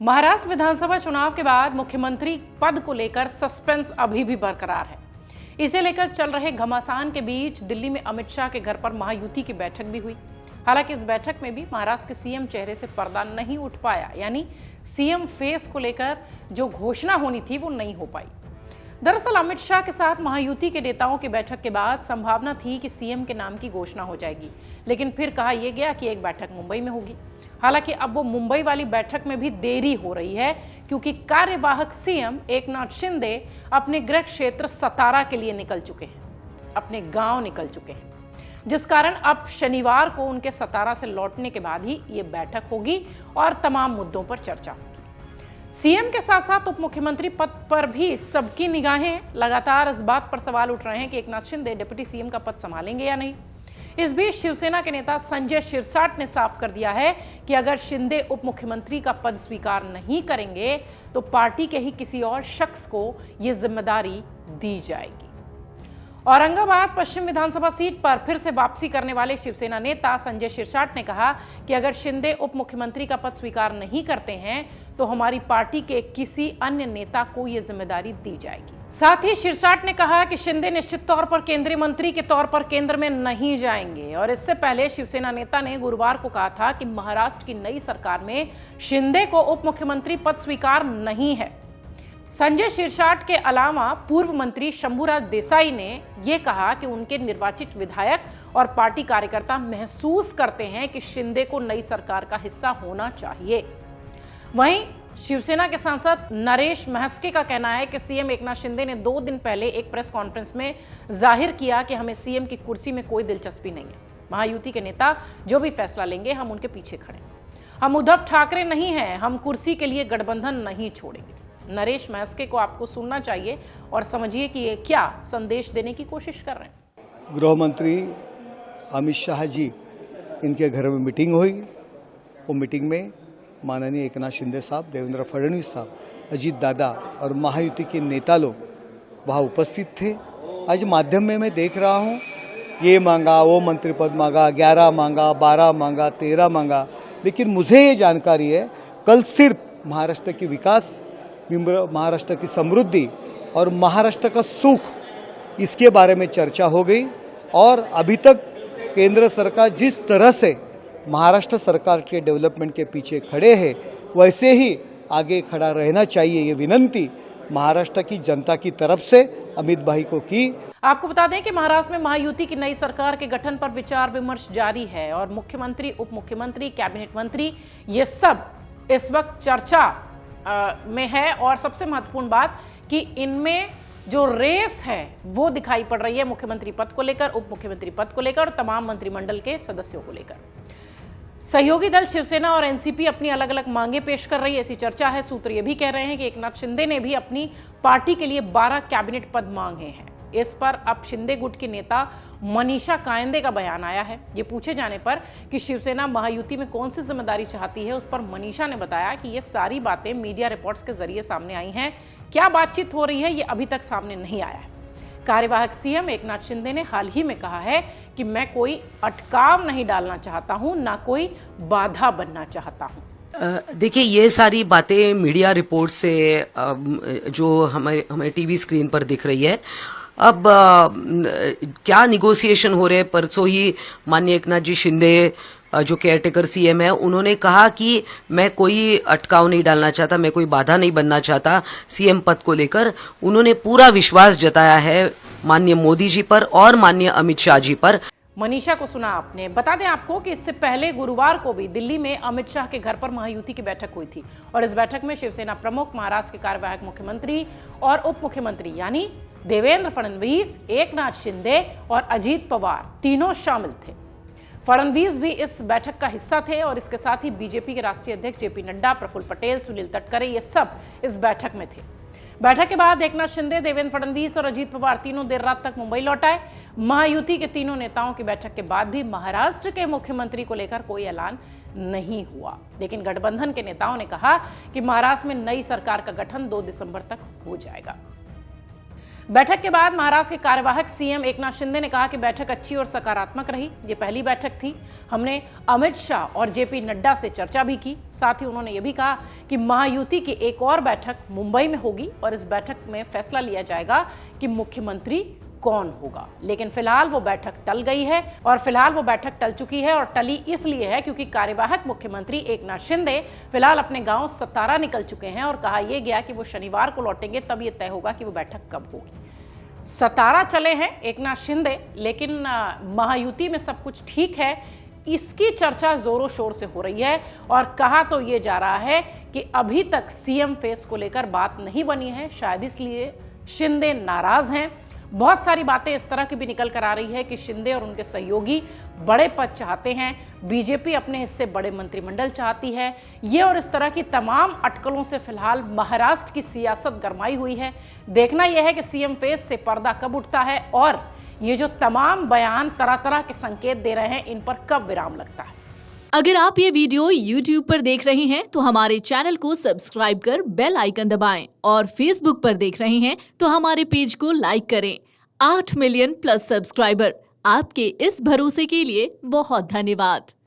महाराष्ट्र विधानसभा चुनाव के बाद मुख्यमंत्री पद को लेकर सस्पेंस अभी भी बरकरार है। इसे लेकर चल रहे घमासान के बीच दिल्ली में अमित शाह के घर पर महायुति की बैठक भी हुई। हालांकि इस बैठक में भी महाराष्ट्र के सीएम चेहरे से पर्दा नहीं उठ पाया, यानी सीएम फेस को लेकर जो घोषणा होनी थी वो नहीं हो पाई। दरअसल अमित शाह के साथ महायुति के नेताओं की बैठक के बाद संभावना थी कि सीएम के नाम की घोषणा हो जाएगी, लेकिन फिर कहा यह गया कि एक बैठक मुंबई में होगी। हालांकि अब वो मुंबई वाली बैठक में भी देरी हो रही है, क्योंकि कार्यवाहक सीएम एकनाथ शिंदे अपने गृह क्षेत्र सतारा के लिए निकल चुके हैं, अपने गांव निकल चुके हैं, जिस कारण अब शनिवार को उनके सतारा से लौटने के बाद ही ये बैठक होगी और तमाम मुद्दों पर चर्चा होगी। सीएम के साथ साथ उप मुख्यमंत्री पद पर भी सबकी निगाहें लगातार इस बात पर सवाल उठ रहे हैं कि एकनाथ शिंदे डिप्टी सीएम का पद संभालेंगे या नहीं। इस बीच शिवसेना के नेता संजय शिरसाट ने साफ कर दिया है कि अगर शिंदे उप मुख्यमंत्री का पद स्वीकार नहीं करेंगे तो पार्टी के ही किसी और शख्स को यह जिम्मेदारी दी जाएगी। औरंगाबाद पश्चिम विधानसभा सीट पर फिर से वापसी करने वाले शिवसेना नेता संजय शिरसाट ने कहा कि अगर शिंदे उप मुख्यमंत्री का पद स्वीकार नहीं करते हैं तो हमारी पार्टी के किसी अन्य नेता को यह जिम्मेदारी दी जाएगी। साथ ही शिरसाट ने कहा कि शिंदे निश्चित तौर पर केंद्रीय मंत्री के तौर पर केंद्र में नहीं जाएंगे। और इससे पहले शिवसेना नेता ने गुरुवार को कहा था कि महाराष्ट्र की नई सरकार में शिंदे को उप मुख्यमंत्री पद स्वीकार नहीं है। संजय शिरसाट के अलावा पूर्व मंत्री शंभूराज देसाई ने यह कहा कि उनके निर्वाचित विधायक और पार्टी कार्यकर्ता महसूस करते हैं कि शिंदे को नई सरकार का हिस्सा होना चाहिए। वहीं शिवसेना के सांसद नरेश महस्के का कहना है कि सीएम एकनाथ शिंदे ने 2 दिन पहले एक प्रेस कॉन्फ्रेंस में जाहिर किया कि हमें सीएम की कुर्सी में कोई दिलचस्पी नहीं है। महायुति के नेता जो भी फैसला लेंगे हम उनके पीछे खड़े हैं। हम उद्धव ठाकरे नहीं हैं, हम कुर्सी के लिए गठबंधन नहीं छोड़ेंगे। नरेश महस्के को आपको सुनना चाहिए और समझिए कि ये क्या संदेश देने की कोशिश कर रहे हैं। गृह मंत्री अमित शाह जी इनके घर में मीटिंग हुई। वो मीटिंग में माननीय एकनाथ शिंदे साहब, देवेंद्र फडणवीस साहब, अजीत दादा और महायुति के नेता लोग वहाँ उपस्थित थे। आज माध्यम में मैं देख रहा हूँ ये मांगा, वो मंत्री पद मांगा, 11 मांगा, 12 मांगा, 13 मांगा, लेकिन मुझे ये जानकारी है कल सिर्फ महाराष्ट्र की विकास, महाराष्ट्र की समृद्धि और महाराष्ट्र का सुख, इसके बारे में चर्चा हो गई। और अभी तक केंद्र सरकार जिस तरह से महाराष्ट्र सरकार के डेवलपमेंट के पीछे खड़े हैं, वैसे ही आगे खड़ा रहना चाहिए, ये विनंती महाराष्ट्र की जनता की तरफ से अमित भाई को की। आपको बता दें कि महाराष्ट्र में महायुति की नई सरकार के गठन पर विचार विमर्श जारी है और मुख्यमंत्री, उप मुख्यमंत्री, कैबिनेट मंत्री, ये सब इस वक्त चर्चा में है। और सबसे महत्वपूर्ण बात कि इनमें जो रेस है वो दिखाई पड़ रही है मुख्यमंत्री पद को लेकर, उप मुख्यमंत्री पद को लेकर और तमाम मंत्रिमंडल के सदस्यों को लेकर। सहयोगी दल शिवसेना और एनसीपी अपनी अलग अलग मांगे पेश कर रही है, ऐसी चर्चा है। सूत्र ये भी कह रहे हैं कि एकनाथ शिंदे ने भी अपनी पार्टी के लिए 12 कैबिनेट पद मांगे हैं। इस पर अब शिंदे गुट के नेता मनीषा कायंदे का बयान आया है। ये पूछे जाने पर कि शिवसेना महायुति में कौन सी जिम्मेदारी चाहती है, उस पर मनीषा ने बताया कि ये सारी बातें मीडिया रिपोर्ट्स के जरिए सामने आई हैं। क्या बातचीत हो रही है ये अभी तक सामने नहीं आया है। कार्यवाहक सीएम एकनाथ शिंदे ने हाल ही में कहा है कि मैं कोई अटकाव नहीं डालना चाहता हूं, ना कोई बाधा बनना चाहता हूं। देखिए, ये सारी बातें मीडिया रिपोर्ट से जो हमें टीवी स्क्रीन पर दिख रही है, अब क्या निगोशिएशन हो रहे हैं। परसों ही माननीय एकनाथ जी शिंदे जो केयरटेकर सीएम है, उन्होंने कहा कि मैं कोई अटकाव नहीं डालना चाहता, मैं कोई बाधा नहीं बनना चाहता सीएम पद को लेकर। उन्होंने पूरा विश्वास जताया है माननीय मोदी जी पर और माननीय अमित शाह जी पर। मनीषा को सुना आपने। बता दें आपको कि इससे पहले गुरुवार को भी दिल्ली में अमित शाह के घर पर महायुति की बैठक हुई थी और इस बैठक में शिवसेना प्रमुख, महाराष्ट्र के कार्यवाहक मुख्यमंत्री और उप मुख्यमंत्री यानी देवेंद्र फडणवीस, एकनाथ शिंदे और अजीत पवार तीनों शामिल थे। फडणवीस भी इस बैठक का हिस्सा थे और इसके साथ ही बीजेपी के राष्ट्रीय अध्यक्ष जेपी नड्डा, प्रफुल्ल पटेल, सुनील तटकरे, ये सब इस बैठक में थे। बैठक के बाद एकनाथ शिंदे, देवेंद्र फडणवीस और अजीत पवार तीनों देर रात तक मुंबई लौट आए। महायुति के तीनों नेताओं की बैठक के बाद भी महाराष्ट्र के मुख्यमंत्री को लेकर कोई ऐलान नहीं हुआ, लेकिन गठबंधन के नेताओं ने कहा कि महाराष्ट्र में नई सरकार का गठन 2 दिसंबर तक हो जाएगा। बैठक के बाद महाराष्ट्र के कार्यवाहक सीएम एकनाथ शिंदे ने कहा कि बैठक अच्छी और सकारात्मक रही। ये पहली बैठक थी। हमने अमित शाह और जेपी नड्डा से चर्चा भी की। साथ ही उन्होंने ये भी कहा कि महायुति की एक और बैठक मुंबई में होगी और इस बैठक में फैसला लिया जाएगा कि मुख्यमंत्री कौन होगा। लेकिन फिलहाल वो बैठक टल गई है और फिलहाल वो बैठक टल चुकी है और टली इसलिए है क्योंकि कार्यवाहक मुख्यमंत्री एकनाथ शिंदे फिलहाल अपने गांव सतारा निकल चुके हैं और कहा यह गया कि वो शनिवार को लौटेंगे, तब ये तय होगा कि वो बैठक कब होगी। सतारा चले हैं एकनाथ शिंदे, लेकिन महायुति में सब कुछ ठीक है, इसकी चर्चा जोरों शोर से हो रही है और कहा तो ये जा रहा है कि अभी तक सीएम फेस को लेकर बात नहीं बनी है। शायद इसलिए शिंदे नाराज हैं। बहुत सारी बातें इस तरह की भी निकल कर आ रही है कि शिंदे और उनके सहयोगी बड़े पद चाहते हैं, बीजेपी अपने हिस्से बड़े मंत्रिमंडल चाहती है। ये और इस तरह की तमाम अटकलों से फिलहाल महाराष्ट्र की सियासत गरमाई हुई है। देखना यह है कि सीएम फेस से पर्दा कब उठता है और ये जो तमाम बयान तरह तरह के संकेत दे रहे हैं, इन पर कब विराम लगता है। अगर आप ये वीडियो YouTube पर देख रहे हैं तो हमारे चैनल को सब्सक्राइब कर बेल आइकन दबाएं और Facebook पर देख रहे हैं तो हमारे पेज को लाइक करें। 8 मिलियन प्लस सब्सक्राइबर, आपके इस भरोसे के लिए बहुत धन्यवाद।